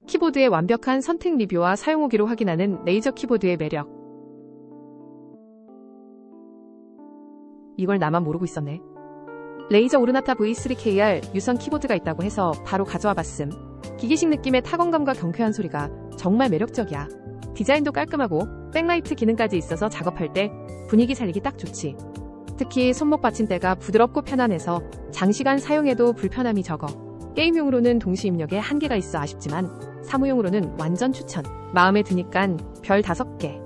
키보드의 완벽한 선택 리뷰와 사용 후기로 확인하는 레이저 키보드의 매력. 이걸 나만 모르고 있었네. 레이저 오르나타 V3KR 유선 키보드가 있다고 해서 바로 가져와 봤음. 기계식 느낌의 타건감과 경쾌한 소리가 정말 매력적이야. 디자인도 깔끔하고 백라이트 기능까지 있어서 작업할 때 분위기 살리기 딱 좋지. 특히 손목 받침대가 부드럽고 편안해서 장시간 사용해도 불편함이 적어. 게임용으로는 동시 입력에 한계가 있어 아쉽지만 사무용으로는 완전 추천. 마음에 드니깐 별 5개.